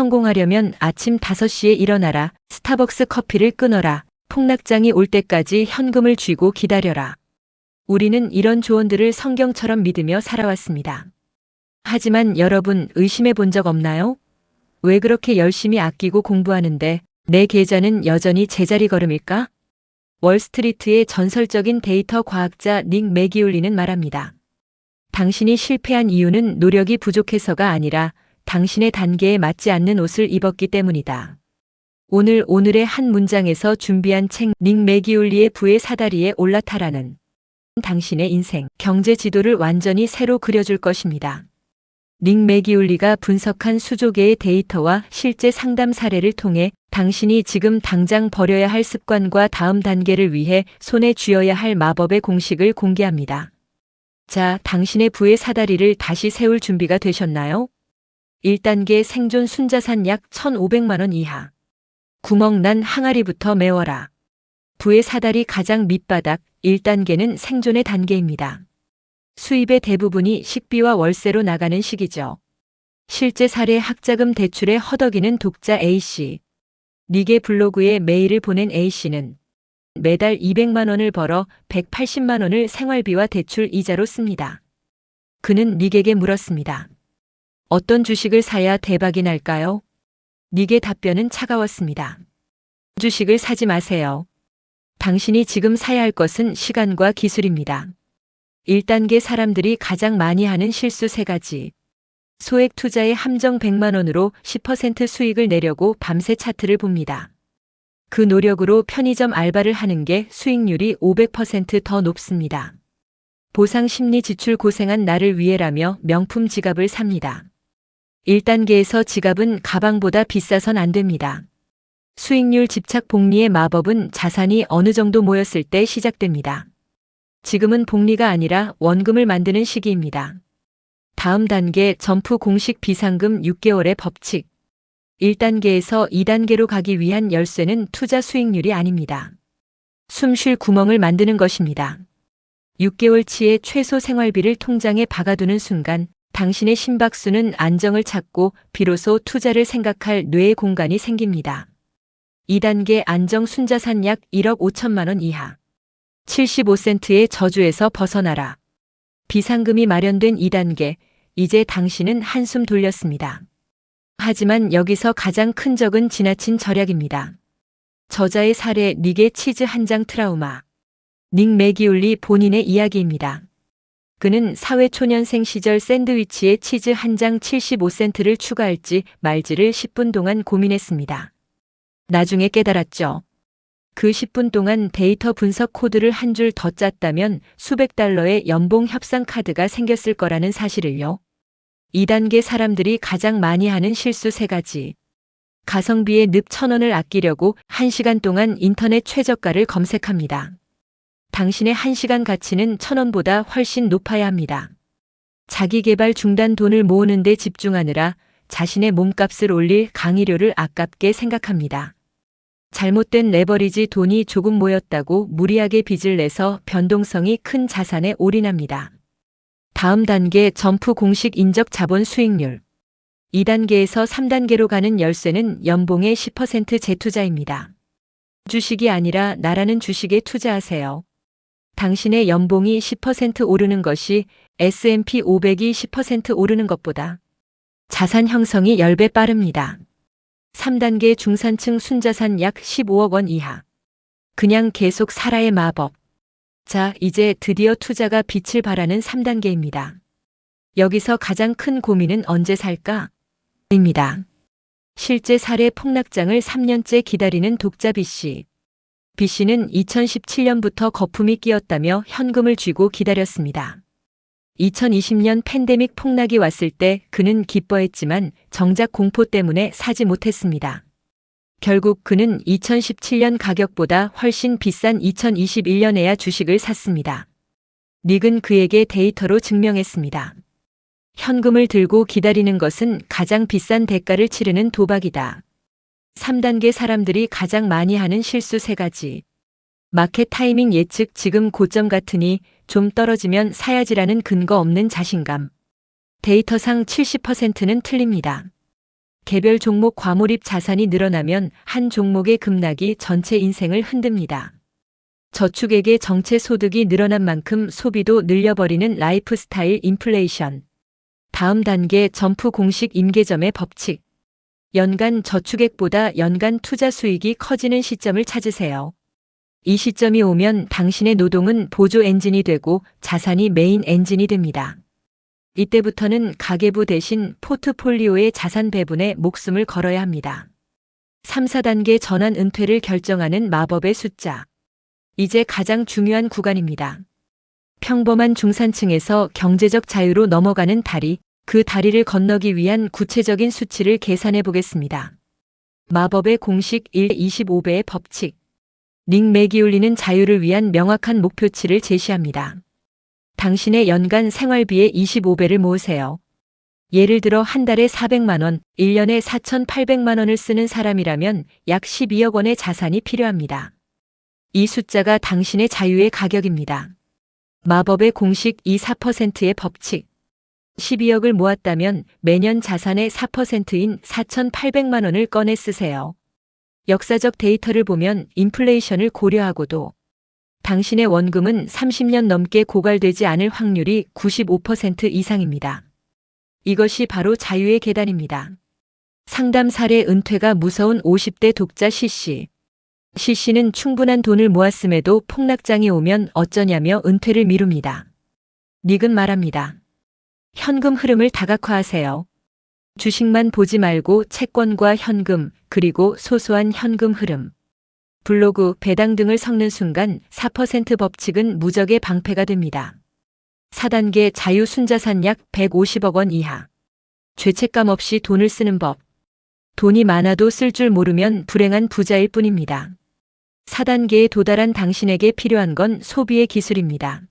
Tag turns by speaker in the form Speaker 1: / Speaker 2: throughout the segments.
Speaker 1: 성공하려면 아침 5시에 일어나라. 스타벅스 커피를 끊어라. 폭락장이 올 때까지 현금을 쥐고 기다려라. 우리는 이런 조언들을 성경처럼 믿으며 살아왔습니다. 하지만 여러분 의심해 본 적 없나요? 왜 그렇게 열심히 아끼고 공부하는데 내 계좌는 여전히 제자리 걸음일까? 월스트리트의 전설적인 데이터 과학자 닉 매기울리는 말합니다. 당신이 실패한 이유는 노력이 부족해서가 아니라 당신의 단계에 맞지 않는 옷을 입었기 때문이다. 오늘의 한 문장에서 준비한 책 닉 매기울리의 부의 사다리에 올라타라는 당신의 인생, 경제 지도를 완전히 새로 그려줄 것입니다. 닉 매기울리가 분석한 수조 개의 데이터와 실제 상담 사례를 통해 당신이 지금 당장 버려야 할 습관과 다음 단계를 위해 손에 쥐어야 할 마법의 공식을 공개합니다. 자, 당신의 부의 사다리를 다시 세울 준비가 되셨나요? 1단계 생존 순자산 약 1,500만 원 이하. 구멍 난 항아리부터 메워라. 부의 사다리 가장 밑바닥 1단계는 생존의 단계입니다. 수입의 대부분이 식비와 월세로 나가는 시기죠. 실제 사례 학자금 대출에 허덕이는 독자 A씨. 닉의 블로그에 메일을 보낸 A씨는 매달 200만 원을 벌어 180만 원을 생활비와 대출 이자로 씁니다. 그는 닉에게 물었습니다. 어떤 주식을 사야 대박이 날까요? 닉의 답변은 차가웠습니다. 주식을 사지 마세요. 당신이 지금 사야 할 것은 시간과 기술입니다. 1단계 사람들이 가장 많이 하는 실수 3가지. 소액 투자에 함정 100만 원으로 10% 수익을 내려고 밤새 차트를 봅니다. 그 노력으로 편의점 알바를 하는 게 수익률이 500% 더 높습니다. 보상 심리 지출 고생한 나를 위해라며 명품 지갑을 삽니다. 1단계에서 지갑은 가방보다 비싸선 안 됩니다. 수익률 집착 복리의 마법은 자산이 어느 정도 모였을 때 시작됩니다. 지금은 복리가 아니라 원금을 만드는 시기입니다. 다음 단계 점프 공식 비상금 6개월의 법칙. 1단계에서 2단계로 가기 위한 열쇠는 투자 수익률이 아닙니다. 숨 쉴 구멍을 만드는 것입니다. 6개월치의 최소 생활비를 통장에 박아두는 순간 당신의 심박수는 안정을 찾고 비로소 투자를 생각할 뇌의 공간이 생깁니다. 2단계 안정 순자산 약 1억 5천만 원 이하. 75센트의 저주에서 벗어나라. 비상금이 마련된 2단계, 이제 당신은 한숨 돌렸습니다. 하지만 여기서 가장 큰 적은 지나친 절약입니다. 저자의 사례 닉의 치즈 한 장 트라우마. 닉 매기울리 본인의 이야기입니다. 그는 사회초년생 시절 샌드위치에 치즈 한 장 75센트를 추가할지 말지를 10분 동안 고민했습니다. 나중에 깨달았죠. 그 10분 동안 데이터 분석 코드를 한 줄 더 짰다면 수백 달러의 연봉 협상 카드가 생겼을 거라는 사실을요. 2단계 사람들이 가장 많이 하는 실수 3가지. 가성비의 늪 1,000원을 아끼려고 1시간 동안 인터넷 최저가를 검색합니다. 당신의 1시간 가치는 1,000원보다 훨씬 높아야 합니다. 자기개발 중단 돈을 모으는 데 집중하느라 자신의 몸값을 올릴 강의료를 아깝게 생각합니다. 잘못된 레버리지 돈이 조금 모였다고 무리하게 빚을 내서 변동성이 큰 자산에 올인합니다. 다음 단계 점프 공식 인적 자본 수익률. 2단계에서 3단계로 가는 열쇠는 연봉의 10% 재투자입니다. 주식이 아니라 나라는 주식에 투자하세요. 당신의 연봉이 10% 오르는 것이 S&P 500이 10% 오르는 것보다 자산 형성이 10배 빠릅니다. 3단계 중산층 순자산 약 15억 원 이하. 그냥 계속 살아의 마법. 자, 이제 드디어 투자가 빛을 발하는 3단계입니다. 여기서 가장 큰 고민은 언제 살까? 입니다. 실제 사례 폭락장을 3년째 기다리는 독자 B씨. B씨는 2017년부터 거품이 끼었다며 현금을 쥐고 기다렸습니다. 2020년 팬데믹 폭락이 왔을 때 그는 기뻐했지만 정작 공포 때문에 사지 못했습니다. 결국 그는 2017년 가격보다 훨씬 비싼 2021년에야 주식을 샀습니다. 닉은 그에게 데이터로 증명했습니다. 현금을 들고 기다리는 것은 가장 비싼 대가를 치르는 도박이다. 3단계 사람들이 가장 많이 하는 실수 3가지. 마켓 타이밍 예측 지금 고점 같으니 좀 떨어지면 사야지라는 근거 없는 자신감. 데이터상 70%는 틀립니다. 개별 종목 과몰입 자산이 늘어나면 한 종목의 급락이 전체 인생을 흔듭니다. 저축액의 정체 소득이 늘어난 만큼 소비도 늘려버리는 라이프스타일 인플레이션. 다음 단계 점프 공식 임계점의 법칙. 연간 저축액보다 연간 투자 수익이 커지는 시점을 찾으세요. 이 시점이 오면 당신의 노동은 보조 엔진이 되고 자산이 메인 엔진이 됩니다. 이때부터는 가계부 대신 포트폴리오의 자산 배분에 목숨을 걸어야 합니다. 3, 4단계 전환 은퇴를 결정하는 마법의 숫자. 이제 가장 중요한 구간입니다. 평범한 중산층에서 경제적 자유로 넘어가는 다리, 그 다리를 건너기 위한 구체적인 수치를 계산해 보겠습니다. 마법의 공식 1:25배의 법칙. 닉 매기울리는 자유를 위한 명확한 목표치를 제시합니다. 당신의 연간 생활비의 25배를 모으세요. 예를 들어 한 달에 400만 원, 1년에 4,800만 원을 쓰는 사람이라면 약 12억 원의 자산이 필요합니다. 이 숫자가 당신의 자유의 가격입니다. 마법의 공식 24%의 법칙. 12억을 모았다면 매년 자산의 4%인 4,800만 원을 꺼내 쓰세요. 역사적 데이터를 보면 인플레이션을 고려하고도 당신의 원금은 30년 넘게 고갈되지 않을 확률이 95% 이상입니다. 이것이 바로 자유의 계단입니다. 상담 사례 은퇴가 무서운 50대 독자 CC. CC는 충분한 돈을 모았음에도 폭락장이 오면 어쩌냐며 은퇴를 미룹니다. 닉은 말합니다. 현금 흐름을 다각화하세요. 주식만 보지 말고 채권과 현금, 그리고 소소한 현금 흐름. 블로그, 배당 등을 섞는 순간 4% 법칙은 무적의 방패가 됩니다. 4단계 자유 순자산 약 150억 원 이하. 죄책감 없이 돈을 쓰는 법. 돈이 많아도 쓸 줄 모르면 불행한 부자일 뿐입니다. 4단계에 도달한 당신에게 필요한 건 소비의 기술입니다.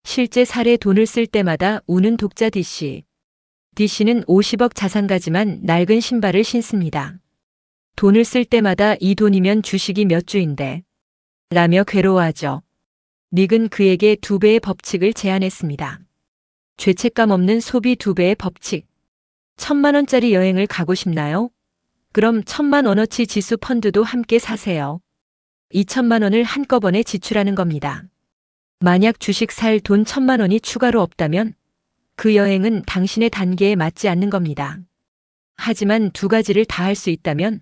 Speaker 1: 실제 사례 돈을 쓸 때마다 우는 독자 DC. DC는 50억 자산가지만 낡은 신발을 신습니다. 돈을 쓸 때마다 이 돈이면 주식이 몇 주인데 라며 괴로워하죠. 닉은 그에게 2배의 법칙을 제안했습니다. 죄책감 없는 소비 2배의 법칙. 1,000만 원짜리 여행을 가고 싶나요? 그럼 1,000만 원어치 지수 펀드도 함께 사세요. 2,000만 원을 한꺼번에 지출하는 겁니다. 만약 주식 살 돈 1,000만 원이 추가로 없다면 그 여행은 당신의 단계에 맞지 않는 겁니다. 하지만 2가지를 다 할 수 있다면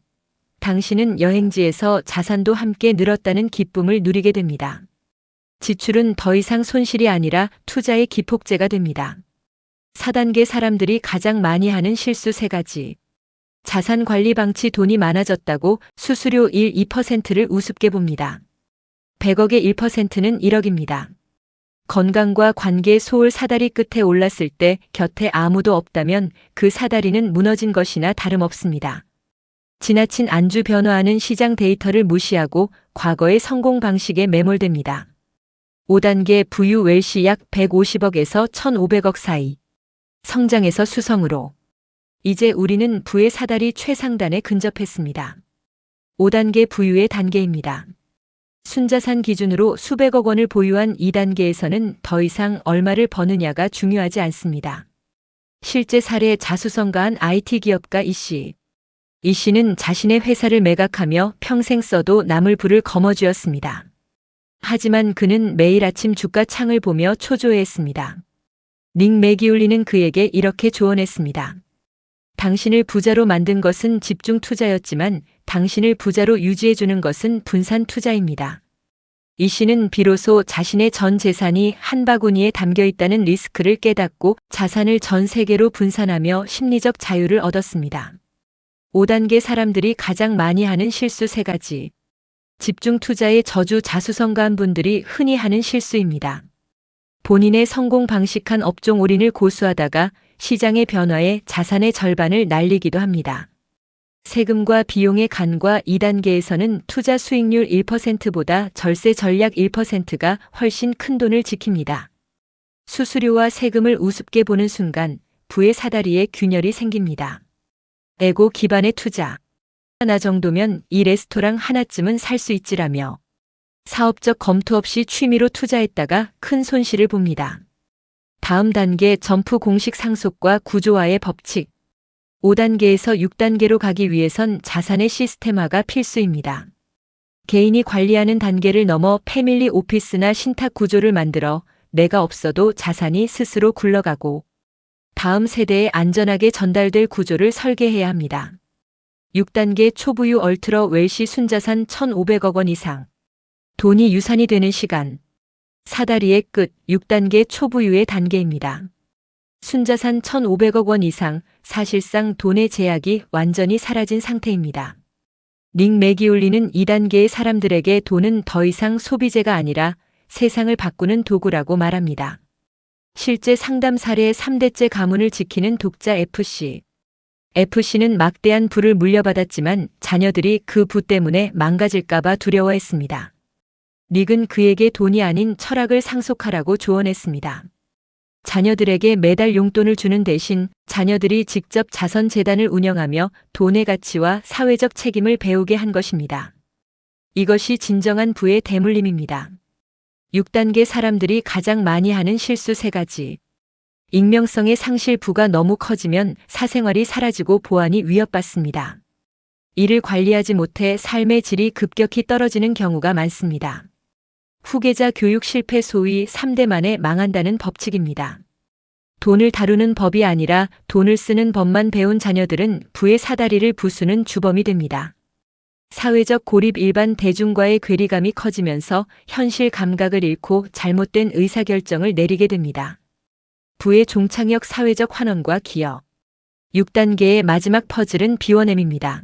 Speaker 1: 당신은 여행지에서 자산도 함께 늘었다는 기쁨을 누리게 됩니다. 지출은 더 이상 손실이 아니라 투자의 기폭제가 됩니다. 4단계 사람들이 가장 많이 하는 실수 3가지. 자산 관리 방치. 돈이 많아졌다고 수수료 1, 2%를 우습게 봅니다. 100억의 1%는 1억입니다. 건강과 관계 소울 사다리 끝에 올랐을 때 곁에 아무도 없다면 그 사다리는 무너진 것이나 다름없습니다. 지나친 안주 변화하는 시장 데이터를 무시하고 과거의 성공 방식에 매몰됩니다. 5단계 부유 웰시 약 150억에서 1,500억 사이. 성장에서 수성으로. 이제 우리는 부의 사다리 최상단에 근접했습니다. 5단계 부유의 단계입니다. 순자산 기준으로 수백억 원을 보유한 2단계에서는 더 이상 얼마를 버느냐가 중요하지 않습니다. 실제 사례 자수성가한 IT 기업가 이씨. 이씨는 자신의 회사를 매각하며 평생 써도 남을 부를 거머쥐었습니다. 하지만 그는 매일 아침 주가 창을 보며 초조해했습니다. 닉 매기울리는 그에게 이렇게 조언했습니다. 당신을 부자로 만든 것은 집중 투자였지만 당신을 부자로 유지해주는 것은 분산 투자입니다. 이 씨는 비로소 자신의 전 재산이 한 바구니에 담겨 있다는 리스크를 깨닫고 자산을 전 세계로 분산하며 심리적 자유를 얻었습니다. 5단계 사람들이 가장 많이 하는 실수 3가지. 집중 투자의 저주. 자수성가한 분들이 흔히 하는 실수입니다. 본인의 성공 방식한 업종 올인을 고수하다가 시장의 변화에 자산의 절반을 날리기도 합니다. 세금과 비용의 간과. 2단계에서는 투자 수익률 1%보다 절세 전략 1%가 훨씬 큰 돈을 지킵니다. 수수료와 세금을 우습게 보는 순간 부의 사다리에 균열이 생깁니다. 에고 기반의 투자. 하나 정도면 이 레스토랑 하나쯤은 살 수 있지라며 사업적 검토 없이 취미로 투자했다가 큰 손실을 봅니다. 다음 단계 점프 공식 상속과 구조화의 법칙. 5단계에서 6단계로 가기 위해선 자산의 시스템화가 필수입니다. 개인이 관리하는 단계를 넘어 패밀리 오피스나 신탁 구조를 만들어 내가 없어도 자산이 스스로 굴러가고 다음 세대에 안전하게 전달될 구조를 설계해야 합니다. 6단계 초부유 얼트러 웰시 순자산 1,500억 원 이상. 돈이 유산이 되는 시간. 사다리의 끝 6단계 초부유의 단계입니다. 순자산 1,500억 원 이상, 사실상 돈의 제약이 완전히 사라진 상태입니다. 닉 매기올리는 2단계의 사람들에게 돈은 더 이상 소비재가 아니라 세상을 바꾸는 도구라고 말합니다. 실제 상담 사례의 3대째 가문을 지키는 독자 FC. FC는 막대한 부를 물려받았지만 자녀들이 그 부 때문에 망가질까봐 두려워했습니다. 닉은 그에게 돈이 아닌 철학을 상속하라고 조언했습니다. 자녀들에게 매달 용돈을 주는 대신 자녀들이 직접 자선재단을 운영하며 돈의 가치와 사회적 책임을 배우게 한 것입니다. 이것이 진정한 부의 대물림입니다. 6단계 사람들이 가장 많이 하는 실수 3가지. 익명성의 상실. 부가 너무 커지면 사생활이 사라지고 보안이 위협받습니다. 이를 관리하지 못해 삶의 질이 급격히 떨어지는 경우가 많습니다. 후계자 교육 실패. 소위 3대 만에 망한다는 법칙입니다. 돈을 다루는 법이 아니라 돈을 쓰는 법만 배운 자녀들은 부의 사다리를 부수는 주범이 됩니다. 사회적 고립. 일반 대중과의 괴리감이 커지면서 현실 감각을 잃고 잘못된 의사결정을 내리게 됩니다. 부의 종착역. 사회적 환원과 기여. 6단계의 마지막 퍼즐은 비워냄입니다.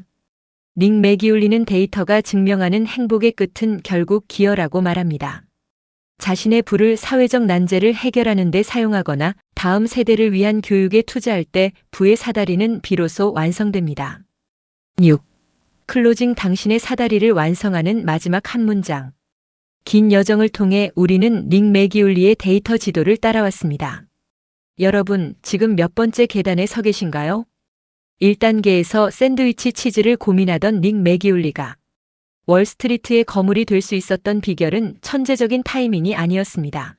Speaker 1: 닉 매기올리는 데이터가 증명하는 행복의 끝은 결국 기여라고 말합니다. 자신의 부를 사회적 난제를 해결하는 데 사용하거나 다음 세대를 위한 교육에 투자할 때 부의 사다리는 비로소 완성됩니다. 6. 클로징. 당신의 사다리를 완성하는 마지막 한 문장. 긴 여정을 통해 우리는 닉 매기올리의 데이터 지도를 따라왔습니다. 여러분, 지금 몇 번째 계단에 서 계신가요? 1단계에서 샌드위치 치즈를 고민하던 닉 매기올리가 월스트리트의 거물이 될 수 있었던 비결은 천재적인 타이밍이 아니었습니다.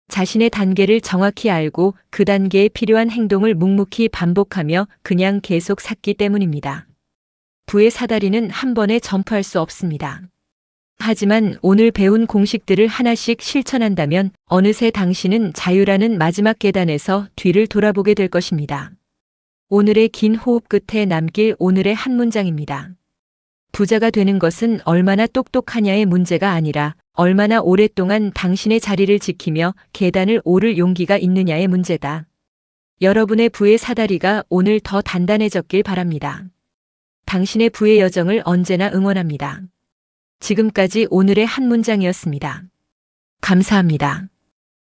Speaker 1: 자신의 단계를 정확히 알고 그 단계에 필요한 행동을 묵묵히 반복하며 그냥 계속 샀기 때문입니다. 부의 사다리는 한 번에 점프할 수 없습니다. 하지만 오늘 배운 공식들을 하나씩 실천한다면 어느새 당신은 자유라는 마지막 계단에서 뒤를 돌아보게 될 것입니다. 오늘의 긴 호흡 끝에 남길 오늘의 한 문장입니다. 부자가 되는 것은 얼마나 똑똑하냐의 문제가 아니라 얼마나 오랫동안 당신의 자리를 지키며 계단을 오를 용기가 있느냐의 문제다. 여러분의 부의 사다리가 오늘 더 단단해졌길 바랍니다. 당신의 부의 여정을 언제나 응원합니다. 지금까지 오늘의 한 문장이었습니다. 감사합니다.